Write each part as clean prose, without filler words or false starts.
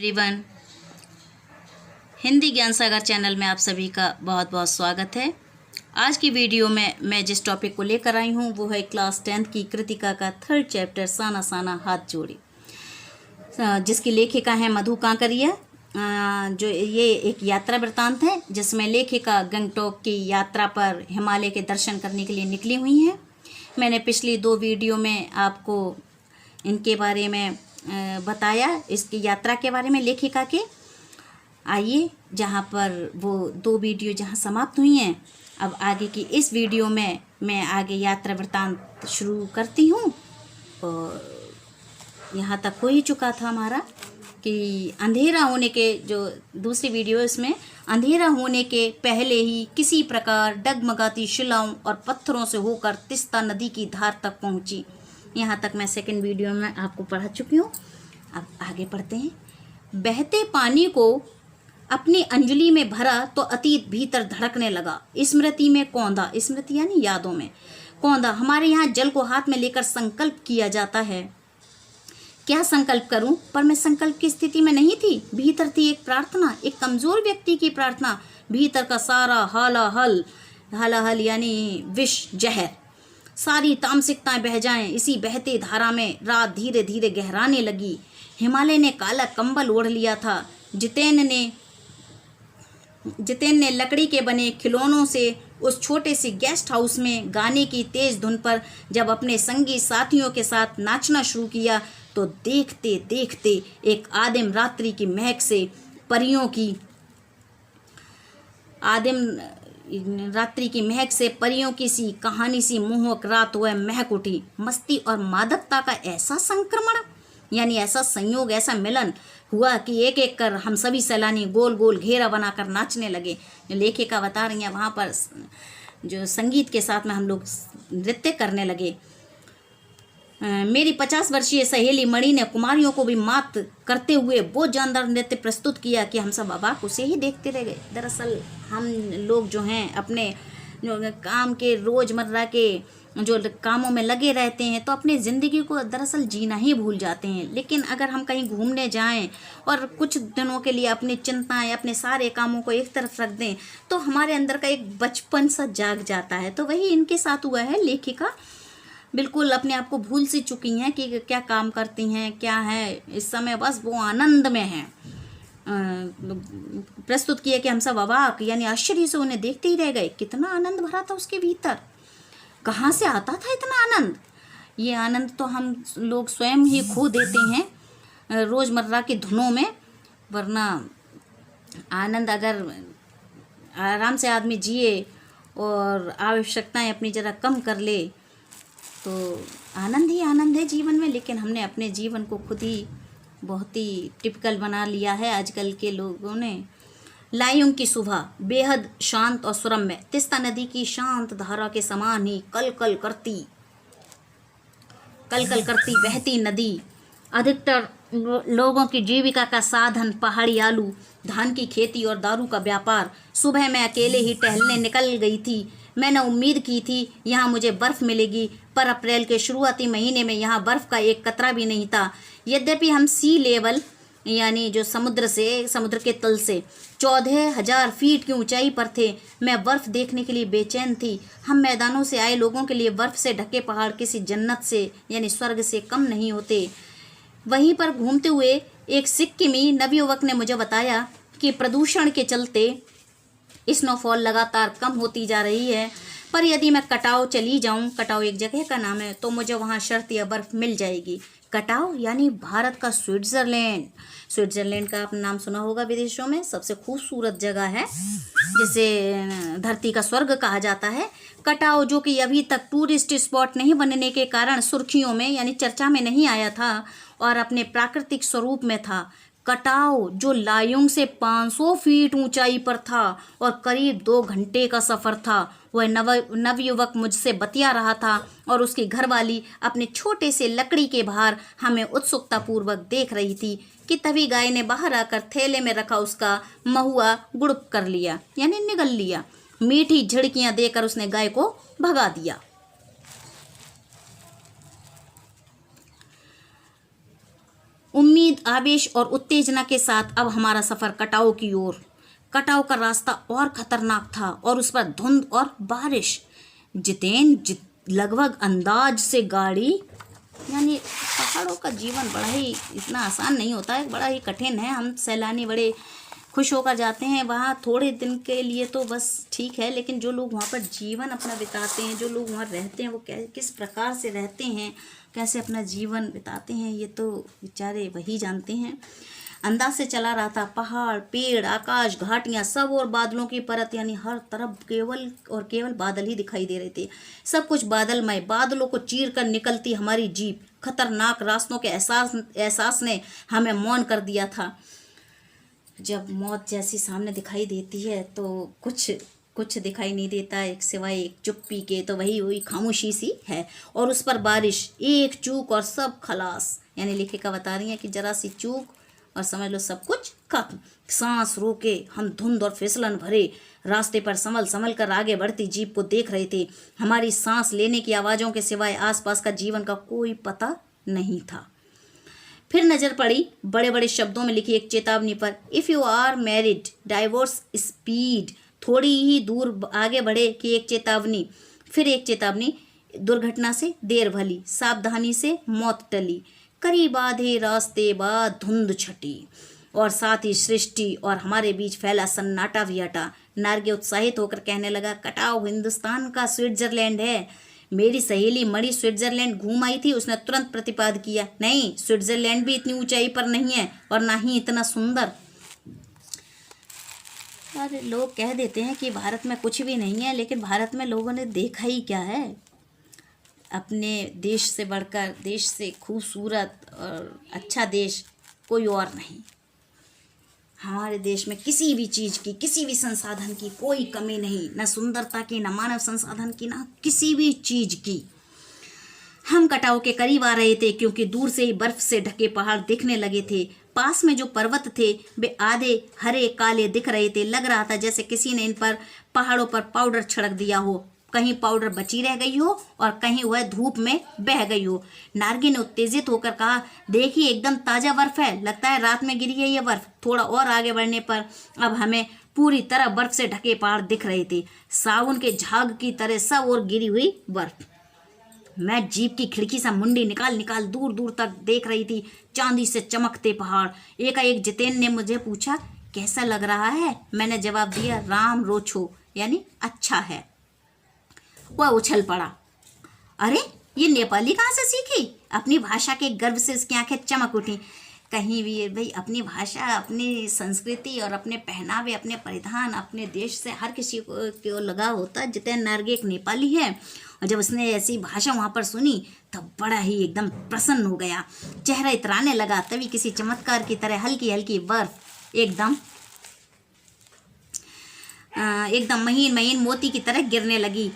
Everyone, Hindi ज्ञान सागर channel में आप सभी का बहुत बहुत स्वागत है। आज की वीडियो में मैं जिस टॉपिक को लेकर आई हूँ वो है क्लास 10th की कृतिका का 3rd चैप्टर साना साना हाथ जोड़ी, जिसकी लेखिका है मधु कांकरिया। जो ये एक यात्रा वृत्तांत है जिसमें लेखिका गंगटोक की यात्रा पर हिमालय के दर्शन करने के लिए निकली हुई हैं। मैंने पिछली 2 वीडियो में आपको इनके बारे में बताया, इसकी यात्रा के बारे में लेखिका के। आइए जहाँ पर वो 2 वीडियो जहाँ समाप्त हुई हैं, अब आगे की इस वीडियो में मैं आगे यात्रा वृत्तांत शुरू करती हूँ। और यहाँ तक हो ही चुका था हमारा कि अंधेरा होने के, जो दूसरी वीडियो इसमें अंधेरा होने के पहले ही किसी प्रकार डगमगाती शिलाओं और पत्थरों से होकर तिस्ता नदी की धार तक पहुँची। यहाँ तक मैं सेकंड वीडियो में आपको पढ़ा चुकी हूँ। अब आगे पढ़ते हैं। बहते पानी को अपनी अंजलि में भरा तो अतीत भीतर धड़कने लगा। स्मृति में कौंधा, स्मृति यानी यादों में कौंधा। हमारे यहाँ जल को हाथ में लेकर संकल्प किया जाता है। क्या संकल्प करूं? पर मैं संकल्प की स्थिति में नहीं थी। भीतर थी एक प्रार्थना, एक कमजोर व्यक्ति की प्रार्थना। भीतर का सारा हालाहल यानी विष जहर, सारी तामसिकताएं बह जाएं। इसी बहते धारा में रात धीरे धीरे गहराने लगी। हिमालय ने काला कंबल ओढ़ लिया था। जितेन ने लकड़ी के बने खिलौनों से उस छोटे से गेस्ट हाउस में गाने की तेज धुन पर जब अपने संगी साथियों के साथ नाचना शुरू किया तो देखते देखते एक आदिम रात्रि की महक से परियों की सी कहानी सी मोहक रात वह महक उठी। मस्ती और मादकता का ऐसा संक्रमण, यानी ऐसा संयोग, ऐसा मिलन हुआ कि एक एक कर हम सभी सैलानी गोल गोल घेरा बनाकर नाचने लगे। जो लेखिका बता रही हैं, वहाँ पर जो संगीत के साथ में हम लोग नृत्य करने लगे। मेरी 50 वर्षीय सहेली मणि ने कुमारियों को भी मात करते हुए वो जानदार नृत्य प्रस्तुत किया कि हम सब अबाक उसे ही देखते रह गए। दरअसल हम लोग जो हैं अपने जो काम के रोज़मर्रा के जो कामों में लगे रहते हैं तो अपनी ज़िंदगी को दरअसल जीना ही भूल जाते हैं। लेकिन अगर हम कहीं घूमने जाएं और कुछ दिनों के लिए अपनी चिंताएं, अपने सारे कामों को एक तरफ रख दें तो हमारे अंदर का एक बचपन सा जाग जाता है। तो वही इनके साथ हुआ है। लेखिका बिल्कुल अपने आप को भूल सी चुकी हैं कि क्या काम करती हैं, क्या है इस समय, बस वो आनंद में हैं। प्रस्तुत किया कि हम सब अवाक यानी आश्चर्य से उन्हें देखते ही रह गए। कितना आनंद भरा था उसके भीतर, कहाँ से आता था इतना आनंद? ये आनंद तो हम लोग स्वयं ही खो देते हैं रोज़मर्रा की धुनों में। वरना आनंद अगर आराम से आदमी जिए और आवश्यकताएं अपनी ज़रा कम कर ले तो आनंद ही आनंद है जीवन में। लेकिन हमने अपने जीवन को खुद ही बहुत ही टिपिकल बना लिया है आजकल के लोगों ने। लायुंग की सुबह बेहद शांत और सुरम्य, तिस्ता नदी की शांत धारा के समान ही कल कल करती बहती नदी। अधिकतर लोगों की जीविका का साधन पहाड़ी आलू, धान की खेती और दारू का व्यापार। सुबह मैं अकेले ही टहलने निकल गई थी। मैंने उम्मीद की थी यहाँ मुझे बर्फ़ मिलेगी, पर अप्रैल के शुरुआती महीने में यहाँ बर्फ़ का एक कतरा भी नहीं था। यद्यपि हम सी लेवल यानी जो समुद्र के तल से 14,000 फीट की ऊंचाई पर थे। मैं बर्फ़ देखने के लिए बेचैन थी। हम मैदानों से आए लोगों के लिए बर्फ़ से ढके पहाड़ किसी जन्नत से यानी स्वर्ग से कम नहीं होते। वहीं पर घूमते हुए एक सिक्किमी नवयुवक ने मुझे बताया कि प्रदूषण के चलते स्नोफॉल लगातार कम होती जा रही है, पर यदि मैं कटाव चली जाऊं, कटाव एक जगह का नाम है, तो मुझे वहां शर्तिया बर्फ मिल जाएगी। कटाव यानी भारत का स्विट्ज़रलैंड। स्विट्ज़रलैंड का आपने नाम सुना होगा, विदेशों में सबसे खूबसूरत जगह है जिसे धरती का स्वर्ग कहा जाता है। कटाव जो कि अभी तक टूरिस्ट स्पॉट नहीं बनने के कारण सुर्खियों में यानी चर्चा में नहीं आया था और अपने प्राकृतिक स्वरूप में था। कटाव जो लायुंग से 500 फीट ऊंचाई पर था और करीब 2 घंटे का सफ़र था। वह नवयुवक मुझसे बतिया रहा था और उसकी घरवाली अपने छोटे से लकड़ी के बाहर हमें उत्सुकतापूर्वक देख रही थी कि तभी गाय ने बाहर आकर थैले में रखा उसका महुआ गुड़प कर लिया यानी निगल लिया। मीठी झिड़कियां देकर उसने गाय को भगा दिया। उम्मीद, आवेश और उत्तेजना के साथ अब हमारा सफ़र कटाव की ओर। कटाव का रास्ता और खतरनाक था और उस पर धुंध और बारिश। लगभग अंदाज से गाड़ी, यानी पहाड़ों का जीवन बड़ा ही इतना आसान नहीं होता है, बड़ा ही कठिन है। हम सैलानी बड़े खुश होकर जाते हैं वहाँ थोड़े दिन के लिए तो बस ठीक है, लेकिन जो लोग वहाँ पर जीवन अपना बिताते हैं, जो लोग वहाँ रहते हैं, वो किस प्रकार से रहते हैं, कैसे अपना जीवन बिताते हैं, ये तो बेचारे वही जानते हैं। अंदाज से चला रहा था। पहाड़, पेड़, आकाश, घाटियाँ, सब और बादलों की परत, यानी हर तरफ केवल और केवल बादल ही दिखाई दे रहे थे। सब कुछ बादलमय। बादलों को चीर कर निकलती हमारी जीप। खतरनाक रास्तों के एहसास ने हमें मौन कर दिया था। जब मौत जैसी सामने दिखाई देती है तो कुछ दिखाई नहीं देता एक सिवाय एक चुप्पी के, तो वही खामोशी सी है। और उस पर बारिश, एक चूक और सब खलास। यानी लेखिका बता रही है कि जरा सी चूक और समझ लो सब कुछ खत्म। सांस रोके हम धुंध और फिसलन भरे रास्ते पर संभल कर आगे बढ़ती जीप को देख रहे थे। हमारी सांस लेने की आवाज़ों के सिवाय आसपास का जीवन का कोई पता नहीं था। फिर नजर पड़ी बड़े बड़े शब्दों में लिखी एक चेतावनी पर। If you are married, divorce speed. थोड़ी ही दूर आगे बढ़े कि एक चेतावनी, फिर एक चेतावनी। दुर्घटना से देर भली, सावधानी से मौत टली। करीब आधे रास्ते बाद धुंध छटी और साथ ही सृष्टि और हमारे बीच फैला सन्नाटा भी हटा। नार्गे उत्साहित होकर कहने लगा, कटाव हिंदुस्तान का स्विट्जरलैंड है। मेरी सहेली मणि स्विट्जरलैंड घूम आई थी, उसने तुरंत प्रतिपाद किया, नहीं, स्विट्जरलैंड भी इतनी ऊंचाई पर नहीं है और ना ही इतना सुंदर। अरे लोग कह देते हैं कि भारत में कुछ भी नहीं है, लेकिन भारत में लोगों ने देखा ही क्या है। अपने देश से बढ़कर, देश से खूबसूरत और अच्छा देश कोई और नहीं। हमारे देश में किसी भी चीज़ की, किसी भी संसाधन की कोई कमी नहीं, न सुंदरता की, न मानव संसाधन की, न किसी भी चीज़ की। हम कटाव के करीब आ रहे थे क्योंकि दूर से ही बर्फ से ढके पहाड़ दिखने लगे थे। पास में जो पर्वत थे वे आधे हरे काले दिख रहे थे। लग रहा था जैसे किसी ने इन पर पहाड़ों पर पाउडर छिड़क दिया हो। कहीं पाउडर बची रह गई हो और कहीं वह धूप में बह गई हो। नार्गी ने उत्तेजित होकर कहा, देखिए एकदम ताज़ा बर्फ है, लगता है रात में गिरी है ये बर्फ। थोड़ा और आगे बढ़ने पर अब हमें पूरी तरह बर्फ से ढके पहाड़ दिख रहे थे, सावन के झाग की तरह सब और गिरी हुई बर्फ। मैं जीप की खिड़की से मुंडी निकाल दूर दूर तक देख रही थी, चांदी से चमकते पहाड़। एकाएक जितेन ने मुझे पूछा, कैसा लग रहा है? मैंने जवाब दिया, राम रोछो, यानी अच्छा है। वह उछल पड़ा, अरे ये नेपाली कहाँ से सीखी? अपनी भाषा के गर्व से उसकी आंखें चमक उठी। कहीं भी भाई अपनी भाषा, अपनी संस्कृति और अपने पहनावे, अपने परिधान, अपने देश से हर किसी को लगाव होता है। जितेन नार्गे एक नेपाली है और जब उसने ऐसी भाषा वहाँ पर सुनी तब बड़ा ही एकदम प्रसन्न हो गया, चेहरा इतराने लगा। तभी किसी चमत्कार की तरह हल्की हल्की बर्फ एकदम महीन महीन मोती की तरह गिरने लगी।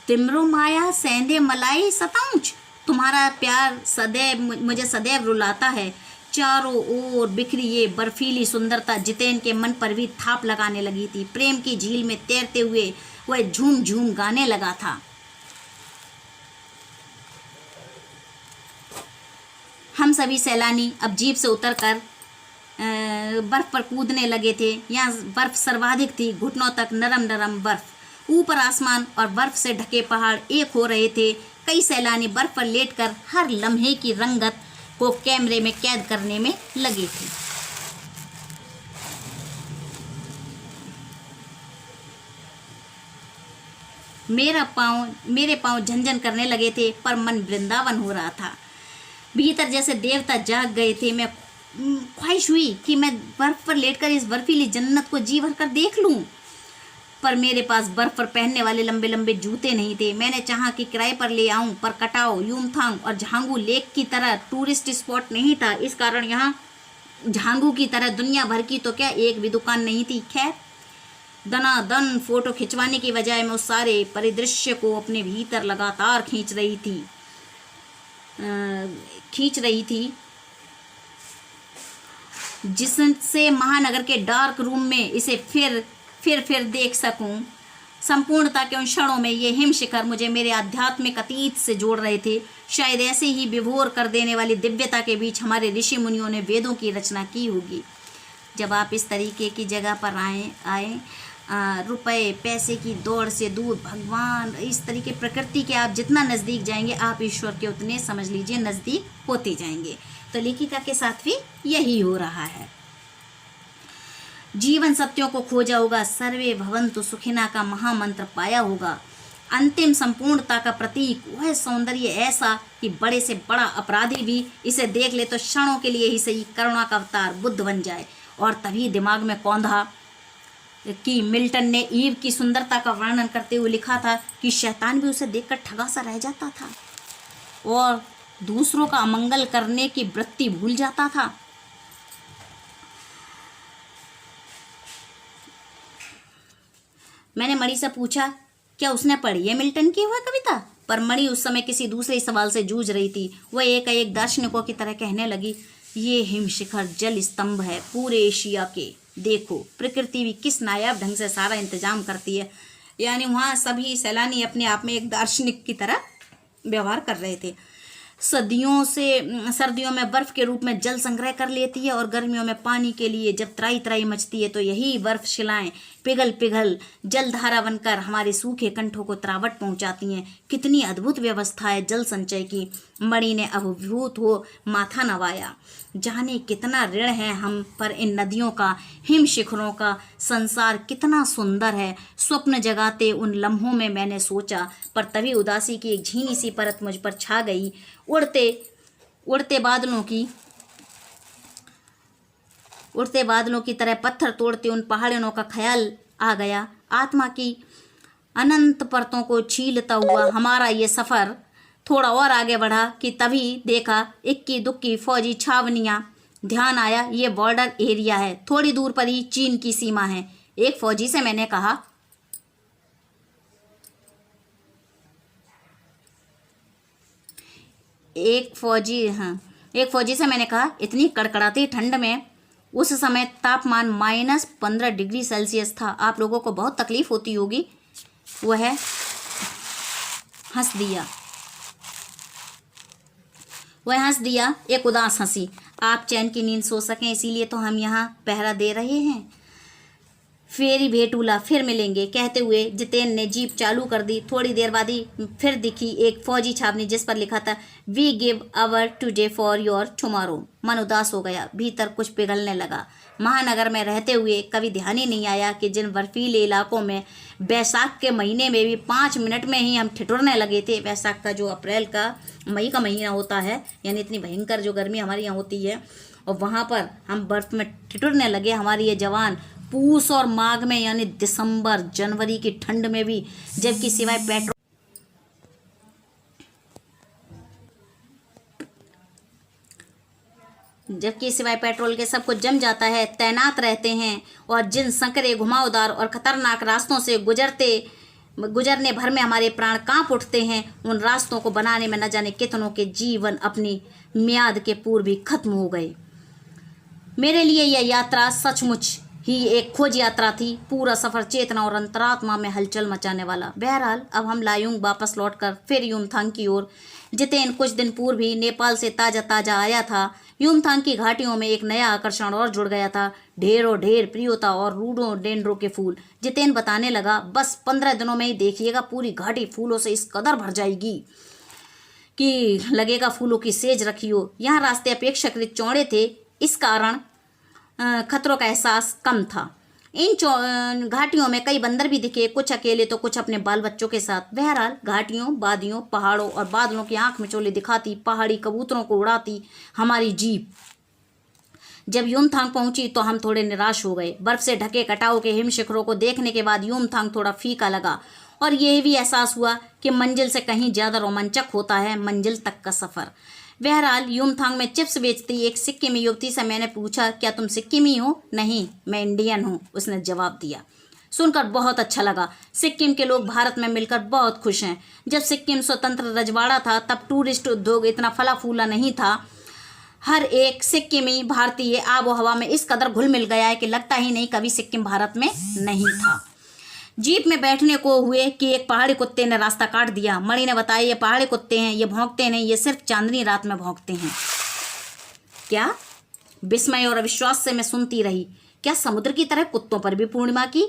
तिमरो माया सेंधे मलाई सताऊंच, तुम्हारा प्यार सदैव मुझे सदैव रुलाता है। चारों ओर बिखरी ये बर्फीली सुंदरता जितेन के मन पर भी थाप लगाने लगी थी। प्रेम की झील में तैरते हुए वह झूम झूम गाने लगा था। हम सभी सैलानी अब जीप से उतरकर बर्फ पर कूदने लगे थे। यहाँ बर्फ सर्वाधिक थी, घुटनों तक नरम नरम बर्फ। ऊपर आसमान और बर्फ से ढके पहाड़ एक हो रहे थे। कई सैलानी बर्फ पर लेटकर हर लम्हे की रंगत को कैमरे में कैद करने में लगे थे। मेरे पाँव झनझन करने लगे थे, पर मन वृंदावन हो रहा था। भीतर जैसे देवता जाग गए थे। मैं ख्वाहिश हुई कि मैं बर्फ पर लेटकर इस बर्फीली जन्नत को जी भर कर देख लूं, पर मेरे पास बर्फ पर पहनने वाले लंबे लंबे जूते नहीं थे। मैंने चाहा कि किराए पर ले आऊं, पर कटाव, यूमथांग और झांगू लेक की तरह टूरिस्ट स्पॉट नहीं था। इस कारण यहाँ झांगू की तरह दुनिया भर की तो क्या एक भी दुकान नहीं थी। खैर, दनादन फोटो खिंचवाने की बजाय मैं उस सारे परिदृश्य को अपने भीतर लगातार खींच रही थी जिससे महानगर के डार्क रूम में इसे फिर देख सकूं। संपूर्णता के उन क्षणों में ये हिम शिखर मुझे मेरे आध्यात्मिक अतीत से जोड़ रहे थे। शायद ऐसे ही विभोर कर देने वाली दिव्यता के बीच हमारे ऋषि मुनियों ने वेदों की रचना की होगी। जब आप इस तरीके की जगह पर आए रुपए पैसे की दौड़ से दूर, भगवान, इस तरीके प्रकृति के आप जितना नज़दीक जाएंगे आप ईश्वर के उतने, समझ लीजिए, नज़दीक होते जाएंगे। तो लेखिका के साथ भी यही हो रहा है। जीवन सत्यों को खोजा होगा, सर्वे भवन्तु सुखिना का महामंत्र पाया होगा। अंतिम संपूर्णता का प्रतीक वह सौंदर्य ऐसा कि बड़े से बड़ा अपराधी भी इसे देख ले तो क्षणों के लिए ही सही करुणा का अवतार बुद्ध बन जाए। और तभी दिमाग में कौंधा कि मिल्टन ने ईव की सुंदरता का वर्णन करते हुए लिखा था कि शैतान भी उसे देखकर ठगा सा रह जाता था और दूसरों का अमंगल करने की वृत्ति भूल जाता था। मैंने मणि से पूछा क्या उसने पढ़ी है मिल्टन की वह कविता, पर मणि उस समय किसी दूसरे सवाल से जूझ रही थी। वह एक दार्शनिकों की तरह कहने लगी, ये हिमशिखर जल स्तंभ है पूरे एशिया के। देखो प्रकृति भी किस नायाब ढंग से सारा इंतजाम करती है। यानी वहाँ सभी सैलानी अपने आप में एक दार्शनिक की तरह व्यवहार कर रहे थे। सर्दियों में बर्फ के रूप में जल संग्रह कर लेती है और गर्मियों में पानी के लिए जब त्राई त्राई मचती है तो यही बर्फ शिलाएं पिघल पिघल जलधारा बनकर हमारे सूखे कंठों को त्रावट पहुंचाती हैं। कितनी अद्भुत व्यवस्था है जल संचय की। मणि ने अभिभूत हो माथा नवाया। जाने कितना ऋण है हम पर इन नदियों का, हिम शिखरों का। संसार कितना सुंदर है। स्वप्न जगाते उन लम्हों में मैंने सोचा, पर तभी उदासी की एक झीनी सी परत मुझ पर छा गई। उड़ते बादलों की तरह पत्थर तोड़ते उन पहाड़ियों का ख्याल आ गया। आत्मा की अनंत परतों को छीलता हुआ हमारा ये सफ़र थोड़ा और आगे बढ़ा कि तभी देखा इक्की दुक्की फौजी छावनियाँ। ध्यान आया ये बॉर्डर एरिया है, थोड़ी दूर पर ही चीन की सीमा है। एक फौजी से मैंने कहा, इतनी कड़कड़ाती ठंड में, उस समय तापमान -15 डिग्री सेल्सियस था, आप लोगों को बहुत तकलीफ होती होगी। वह हंस दिया एक उदास हंसी। आप चैन की नींद सो सकें इसीलिए तो हम यहाँ पहरा दे रहे हैं। फेरी भेटूला, फिर मिलेंगे, कहते हुए जितेन ने जीप चालू कर दी। थोड़ी देर बाद ही फिर दिखी एक फौजी छावनी जिस पर लिखा था, we give our today for your tomorrow. मन उदास हो गया, भीतर कुछ पिघलने लगा। महानगर में रहते हुए कभी ध्यान ही नहीं आया कि जिन बर्फीले इलाकों में बैसाख के महीने में भी 5 मिनट में ही हम ठिठुरने लगे थे। बैसाख का जो अप्रैल का मई का महीना होता है, यानी इतनी भयंकर जो गर्मी हमारे यहाँ होती है, और वहाँ पर हम बर्फ़ में ठिठुरने लगे। हमारी ये जवान पूस और माघ में, यानी दिसंबर जनवरी की ठंड में भी, जबकि सिवाय पेट्रोल के सब कुछ जम जाता है, तैनात रहते हैं और जिन संकरे घुमावदार और खतरनाक रास्तों से गुजरने भर में हमारे प्राण कांप उठते हैं, उन रास्तों को बनाने में न जाने कितनों के जीवन अपनी मियाद के पूर्व ही खत्म हो गए। मेरे लिए यह यात्रा सचमुच ही एक खोज यात्रा थी। पूरा सफ़र चेतना और अंतरात्मा में हलचल मचाने वाला। बहरहाल अब हम लायुंग वापस लौटकर फिर युमथांग की ओर। जितेन कुछ दिन पूर्व ही नेपाल से ताज़ा आया था। युमथांग की घाटियों में एक नया आकर्षण और जुड़ गया था, ढेरों ढेर प्रियोता और रोडोडेंड्रो के फूल। जितेन बताने लगा, बस 15 दिनों में ही देखिएगा पूरी घाटी फूलों से इस कदर भर जाएगी कि लगेगा फूलों की सेज रखी हो। यहाँ रास्ते अपेक्षाकृत चौड़े थे, इस कारण खतरों का एहसास कम था। इन घाटियों में कई बंदर भी दिखे, कुछ अकेले तो कुछ अपने बाल बच्चों के साथ। बहरहाल घाटियों, वादियों, पहाड़ों और बादलों की आंख मिचौले दिखाती पहाड़ी कबूतरों को उड़ाती हमारी जीप जब युमथांग पहुंची तो हम थोड़े निराश हो गए। बर्फ से ढके कटाव के हिम शिखरों को देखने के बाद युमथांग थोड़ा फीका लगा और यह भी एहसास हुआ कि मंजिल से कहीं ज़्यादा रोमांचक होता है मंजिल तक का सफ़र। बहरहाल युमथांग में चिप्स बेचती एक सिक्किमी युवती से मैंने पूछा, क्या तुम सिक्किमी हो? नहीं, मैं इंडियन हूँ, उसने जवाब दिया। सुनकर बहुत अच्छा लगा। सिक्किम के लोग भारत में मिलकर बहुत खुश हैं। जब सिक्किम स्वतंत्र रजवाड़ा था तब टूरिस्ट उद्योग इतना फला फूला नहीं था। हर एक सिक्किमी भारतीय आबो हवा में इस कदर घुल मिल गया है कि लगता ही नहीं कभी सिक्किम भारत में नहीं था। जीप में बैठने को हुए कि एक पहाड़ी कुत्ते ने रास्ता काट दिया। मणि ने बताया, ये पहाड़ी कुत्ते हैं, ये भौंकते नहीं, ये सिर्फ चांदनी रात में भौंकते हैं। क्या? विस्मय और अविश्वास से मैं सुनती रही। क्या समुद्र की तरह कुत्तों पर भी पूर्णिमा की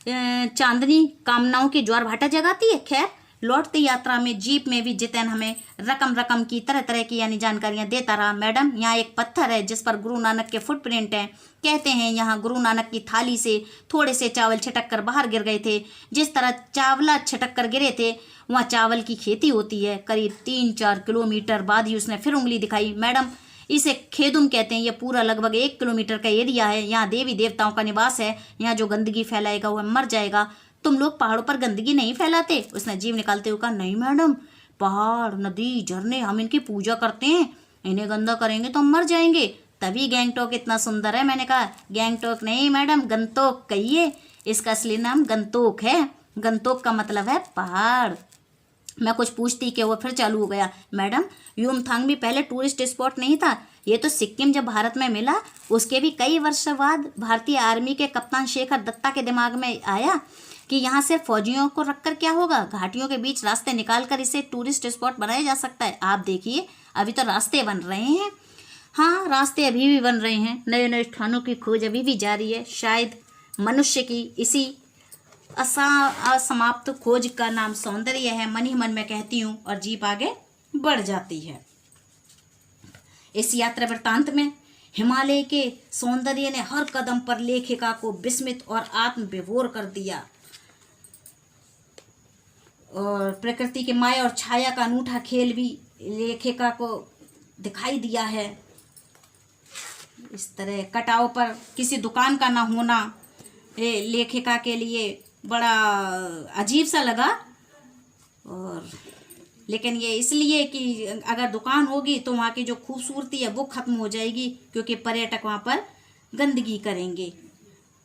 चांदनी कामनाओं की ज्वार भाटा जगाती है? खैर, लौटती यात्रा में जीप में भी जितेन हमें रकम की तरह तरह की यानी जानकारियां देता रहा। मैडम, यहाँ एक पत्थर है जिस पर गुरु नानक के फुटप्रिंट हैं। कहते हैं यहाँ गुरु नानक की थाली से थोड़े से चावल छिटक कर बाहर गिर गए थे। जिस तरह चावला छिटक कर गिरे थे वहाँ चावल की खेती होती है। करीब 3-4 किलोमीटर बाद ही उसने फिर उंगली दिखाई। मैडम, इसे खेदुम कहते हैं। यह पूरा लगभग 1 किलोमीटर का एरिया है। यहाँ देवी देवताओं का निवास है। यहाँ जो गंदगी फैलाएगा वह मर जाएगा। तुम लोग पहाड़ों पर गंदगी नहीं फैलाते? उसने जीभ निकालते हुए कहा। नहीं मैडम, पहाड़, नदी, झरने, हम इनकी पूजा करते हैं। इन्हें गंदा करेंगे तो हम मर जाएंगे। तभी गैंगटॉक इतना सुंदर है। मैंने कहा, गैंगटॉक नहीं मैडम, गंतोक कहिए। इसका असली नाम गंतोक है। गंतोक का मतलब है पहाड़। मैं कुछ पूछती कि वो फिर चालू हो गया। मैडम, युमथांग भी पहले टूरिस्ट स्पॉट नहीं था। ये तो सिक्किम जब भारत में मिला उसके भी कई वर्ष बाद भारतीय आर्मी के कप्तान शेखर दत्ता के दिमाग में आया कि यहाँ सिर्फ फौजियों को रखकर क्या होगा। घाटियों के बीच रास्ते निकालकर इसे टूरिस्ट स्पॉट बनाया जा सकता है। आप देखिए, अभी तो रास्ते बन रहे हैं। हाँ, रास्ते अभी भी बन रहे हैं। नए नए स्थानों की खोज अभी भी जारी है। शायद मनुष्य की इसी असमाप्त खोज का नाम सौंदर्य है। मन ही मन में कहती हूँ और जीप आगे बढ़ जाती है। इस यात्रा वृत्तांत में हिमालय के सौंदर्य ने हर कदम पर लेखिका को विस्मित और आत्मविभोर कर दिया और प्रकृति के माया और छाया का अनूठा खेल भी लेखिका को दिखाई दिया है। इस तरह कटाव पर किसी दुकान का ना होना लेखिका के लिए बड़ा अजीब सा लगा। और लेकिन ये इसलिए कि अगर दुकान होगी तो वहाँ की जो खूबसूरती है वो ख़त्म हो जाएगी, क्योंकि पर्यटक वहाँ पर गंदगी करेंगे।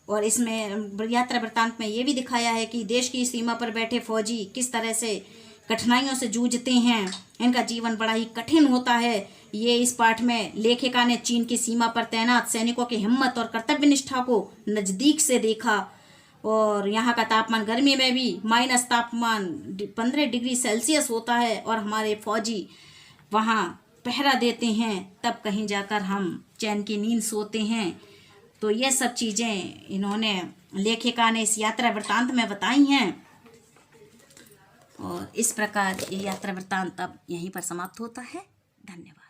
और इसमें यात्रा वृत्तांत में ये भी दिखाया है कि देश की सीमा पर बैठे फौजी किस तरह से कठिनाइयों से जूझते हैं। इनका जीवन बड़ा ही कठिन होता है। ये इस पाठ में लेखिका ने चीन की सीमा पर तैनात सैनिकों की हिम्मत और कर्तव्य निष्ठा को नज़दीक से देखा। और यहाँ का तापमान गर्मी में भी माइनस तापमान 15 डिग्री सेल्सियस होता है और हमारे फौजी वहाँ पहरा देते हैं, तब कहीं जाकर हम चैन की नींद सोते हैं। तो ये सब चीज़ें इन्होंने लेखिका ने इस यात्रा वृत्तांत में बताई हैं। और इस प्रकार ये यात्रा वृत्तांत अब यहीं पर समाप्त होता है। धन्यवाद।